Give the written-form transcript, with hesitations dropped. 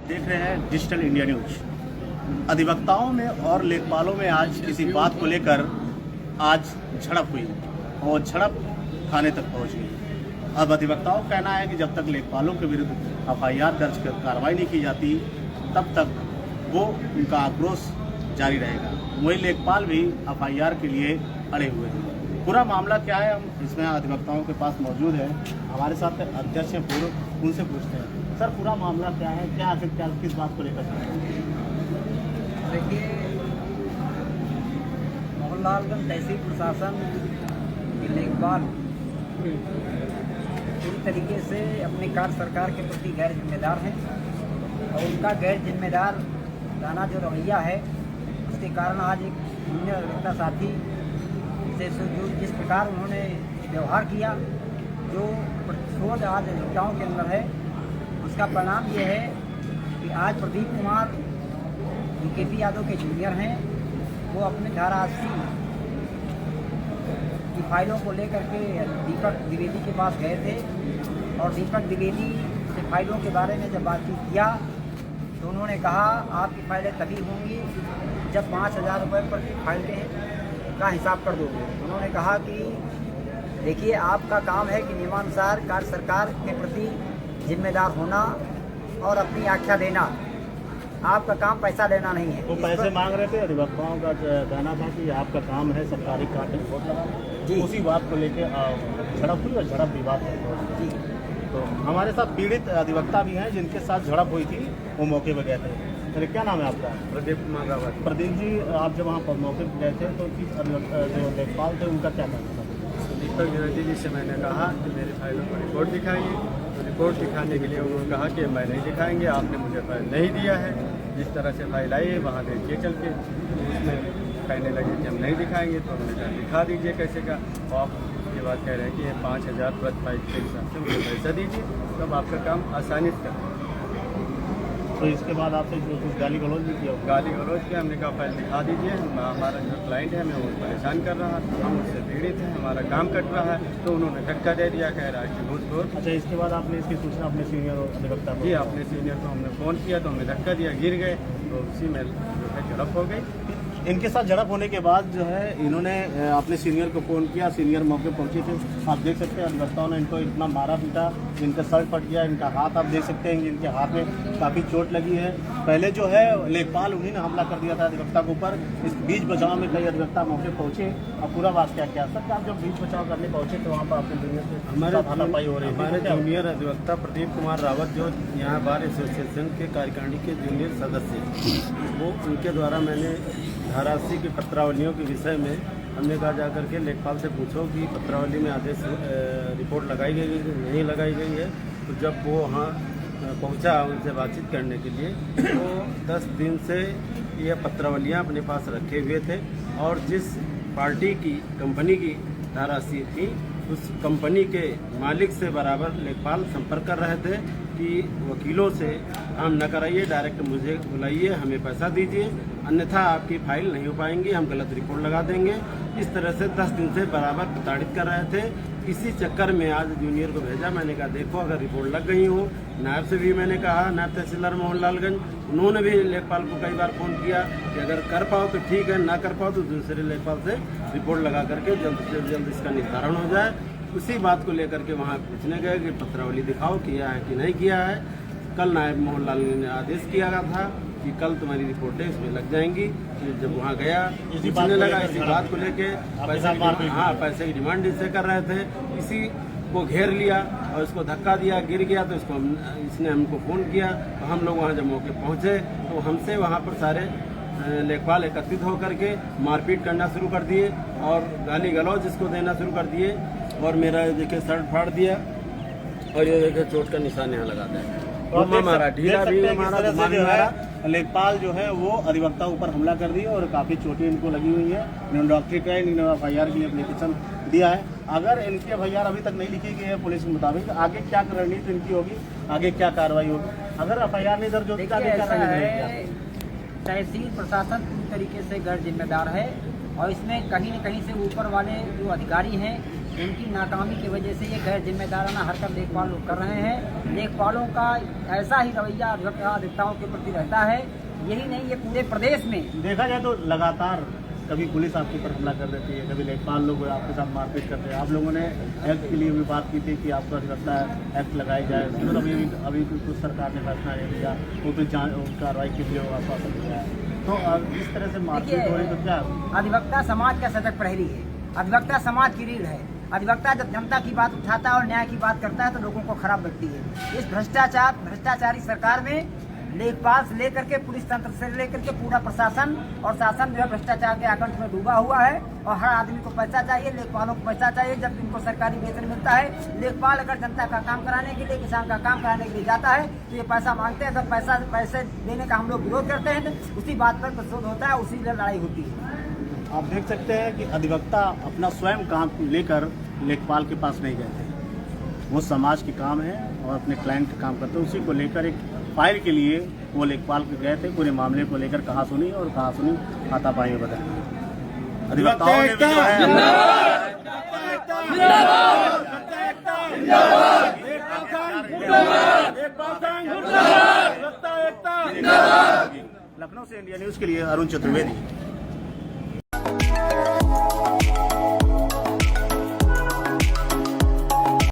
देख रहे हैं डिजिटल इंडिया न्यूज। अधिवक्ताओं में और लेखपालों में आज किसी बात को लेकर आज झड़प हुई और झड़प थाने तक पहुंच गई। अब अधिवक्ताओं का कहना है कि जब तक लेखपालों के विरुद्ध एफआईआर दर्ज कर कार्रवाई नहीं की जाती तब तक वो उनका आक्रोश जारी रहेगा। वही लेखपाल भी एफआईआर के लिए अड़े हुए हैं। पूरा मामला क्या है, हम इसमें अधिवक्ताओं के पास मौजूद है। हमारे साथ अध्यक्ष हैं पूर्व, उनसे पूछते हैं। सर, पूरा मामला क्या है, क्या आखिर क्या किस बात को लेकर? देखिए, मोहनलालगंज तहसील प्रशासन के लेखपाल पूरी तरीके से अपने कार्य सरकार के प्रति गैर जिम्मेदार हैं और उनका गैर जिम्मेदार दाना जो रवैया है उसके कारण आज एक जूनियर अधिवक्ता साथी से जिस प्रकार उन्होंने व्यवहार किया, जो प्रतिशोध आज अधिवक्ताओं के अंदर है, उसका परिणाम ये है कि आज प्रदीप कुमार केपी यादव के जूनियर हैं, वो अपने धारा 80 की फाइलों को लेकर के दीपक द्विवेदी के पास गए थे और दीपक द्विवेदी से फाइलों के बारे में जब बातचीत किया तो उन्होंने कहा आपकी फाइलें तभी होंगी जब 5,000 रुपये पर फाइलें का हिसाब कर दोगे। उन्होंने कहा कि देखिए, आपका काम है कि नियमानुसार कार्य सरकार के प्रति जिम्मेदार होना और अपनी आख्या देना, आपका काम पैसा लेना नहीं है। वो पैसे मांग रहे थे। अधिवक्ताओं का कहना था कि आपका काम है सरकारी कार्य रिपोर्ट लगाना। उसी बात को लेकर झड़प हुई और झड़प विवाद जी। तो हमारे साथ पीड़ित अधिवक्ता भी हैं जिनके साथ झड़प हुई थी, वो मौके पर गए थे। अरे, क्या नाम है आपका? प्रदीप कुमार रावत। प्रदीप जी, आप जब वहाँ पर मौके पर गए थे तो जो लेखपाल थे उनका क्या कहना था? दीपक द्विवेदी जी से मैंने कहा कि मेरी फाइलों को रिपोर्ट दिखाइए, तो रिपोर्ट दिखाने के लिए उन्होंने कहा कि मैं नहीं दिखाएंगे, आपने मुझे फाइल नहीं दिया है। जिस तरह से फाइल आई है वहाँ देखिए चल के, उसमें कहने लगे कि हम नहीं दिखाएंगे। तो हमने कहा दिखा दीजिए कैसे का। और आप ये बात कह रहे हैं कि 5,000 प्रति फाइल के हिसाब से मुझे पैसा दीजिए, तब आपका काम आसानी से करें। तो इसके बाद आपसे जो कुछ गाली गलौज भी किया? गाली गलौज के हमने कहा फाइल दिखा दीजिए, हमारा जो क्लाइंट है हमें वो परेशान कर रहा है, हम उससे पीड़ित हैं, हमारा काम कट रहा है। तो उन्होंने धक्का दे दिया, कह रहा है कि घूस। अच्छा, इसके बाद आपने इसकी सूचना अपने सीनियर अधिवक्ता को? जी, अपने सीनियर को हमने फ़ोन किया तो हमें धक्का दिया, गिर गए। तो उसी में जो है झड़प हो गई। इनके साथ झड़प होने के बाद जो है इन्होंने अपने सीनियर को फ़ोन किया, सीनियर मौके पहुंचे थे। आप देख सकते हैं अधिवक्ताओं ने इनको इतना मारा पीटा, इनका सर फट गया, इनका हाथ आप देख सकते हैं, इनके हाथ में काफ़ी चोट लगी है। पहले जो है लेखपाल उन्हीं ने हमला कर दिया था अधिवक्ता के ऊपर। इस बीच बचाव में कई अधिवक्ता मौके पहुंचे। अब पूरा बात क्या सर, आप जब बीच बचाव करने पहुंचे तो वहाँ पर आपके जूनियर से हाथापाई हो रही है? हमारे जूनियर अधिवक्ता प्रदीप कुमार रावत, जो यहाँ बार एसोसिएशन के कार्यकारिणी के जूनियर सदस्य, वो उनके द्वारा मैंने धारा 80 की पत्रावलियों के विषय में हमने कहा जाकर के लेखपाल से पूछो कि पत्रावली में आदेश रिपोर्ट लगाई गई है नहीं लगाई गई है। तो जब वो वहाँ पहुँचा उनसे बातचीत करने के लिए, तो 10 दिन से ये पत्रावलियाँ अपने पास रखे हुए थे और जिस पार्टी की कंपनी की धारा 80 थी उस कंपनी के मालिक से बराबर लेखपाल संपर्क कर रहे थे कि वकीलों से काम न कराइए, डायरेक्ट मुझे बुलाइए, हमें पैसा दीजिए, अन्यथा आपकी फाइल नहीं हो पाएंगी, हम गलत रिपोर्ट लगा देंगे। इस तरह से 10 दिन से बराबर प्रताड़ित कर रहे थे। इसी चक्कर में आज जूनियर को भेजा। मैंने कहा देखो, अगर रिपोर्ट लग गई हो, नायब से भी मैंने कहा, नायब तहसीलदार मोहनलालगंज, उन्होंने भी लेखपाल को कई बार फ़ोन किया कि अगर कर पाओ तो ठीक है, ना कर पाओ तो दूसरे लेखपाल से रिपोर्ट लगा करके जल्द से जल्द इसका निस्तारण हो जाए। उसी बात को लेकर के वहाँ पूछने गए कि पत्रावली दिखाओ, किया है कि नहीं किया है। कल नायब मोहनलालगंज ने आदेश किया था कि कल तुम्हारी रिपोर्टें इसमें लग जाएंगी। जब वहाँ गया पूछने लगा इसी बात को लेके, पैसे की डिमांड इससे कर रहे थे। इसी को घेर लिया और इसको धक्का दिया, गिर गया। तो इसने हमको फ़ोन किया। तो हम लोग वहाँ जब मौके पहुँचे तो हमसे वहाँ पर सारे लेखपाल एकत्रित होकर के मारपीट करना शुरू कर दिए और गाली गलौज इसको देना शुरू कर दिए और मेरा देखिए शर्ट फाड़ दिया और ये देखिए चोट का निशान यहाँ लगा दिया। हमारा ढीला भी हमारा लेखपाल जो है वो अधिवक्ता ऊपर हमला कर दिया और काफ़ी चोटें इनको लगी हुई है। इन्होंने डॉक्टरी कराई, इन्होंने एफआईआर के लिए एप्लीकेशन दिया है। अगर इनकी एफआईआर अभी तक नहीं लिखी गई है पुलिस के मुताबिक, आगे क्या रणनीति इनकी होगी, आगे क्या कार्रवाई होगी? अगर एफआईआर नहीं दर्ज होती तो तहसील प्रशासन पूरी तरीके से गैर जिम्मेदार है और इसमें कहीं न कहीं से ऊपर वाले जो अधिकारी हैं उनकी नाकामी की वजह से ये गैर जिम्मेदाराना हरकत लेखपाल लोग कर रहे हैं। लेखपालों का ऐसा ही रवैया अधिवक्ताओं के प्रति रहता है। यही नहीं, ये पूरे प्रदेश में देखा जाए तो लगातार कभी पुलिस आपके ऊपर हमला कर देती है, कभी लेखपाल लोग आपके साथ मारपीट करते हैं। आप लोगों ने एक्ट के लिए भी बात की थी कि आपका अधिवक्ता एक्ट लगाई जाए, तो अभी कुछ सरकार ने फैसला नहीं लिया, वो भी कार्रवाई के लिए आश्वासन दिया है। तो इस तरह से मारपीट हो रही तो क्या? अधिवक्ता समाज का सजग प्रहरी है, अधिवक्ता समाज की रीढ़ है। अधिवक्ता जब जनता की बात उठाता है और न्याय की बात करता है तो लोगों को खराब लगती है। इस भ्रष्टाचारी सरकार में लेखपाल से लेकर के पुलिस तंत्र से लेकर के पूरा प्रशासन और शासन जो है भ्रष्टाचार के आकंठ में डूबा हुआ है। और हर आदमी को पैसा चाहिए, लेखपालों को पैसा चाहिए। जब इनको सरकारी वेतन मिलता है, लेखपाल अगर जनता का काम कराने के लिए, किसान का काम कराने के लिए जाता है तो ये पैसा मांगते हैं। जब पैसे देने का हम लोग विरोध करते हैं तो उसी बात पर विरोध होता है, उसी लड़ाई होती है। आप देख सकते हैं कि अधिवक्ता अपना स्वयं काम लेकर लेखपाल के पास नहीं गए थे। वो समाज के काम है और अपने क्लाइंट का काम करते हैं, उसी को लेकर एक फाइल के लिए वो लेखपाल के गए थे। पूरे मामले को लेकर कहा सुनी हाथापाई में बदल गई। अधिवक्ताओं ने भी जो है लखनऊ से इंडिया न्यूज के लिए अरुण चतुर्वेदी।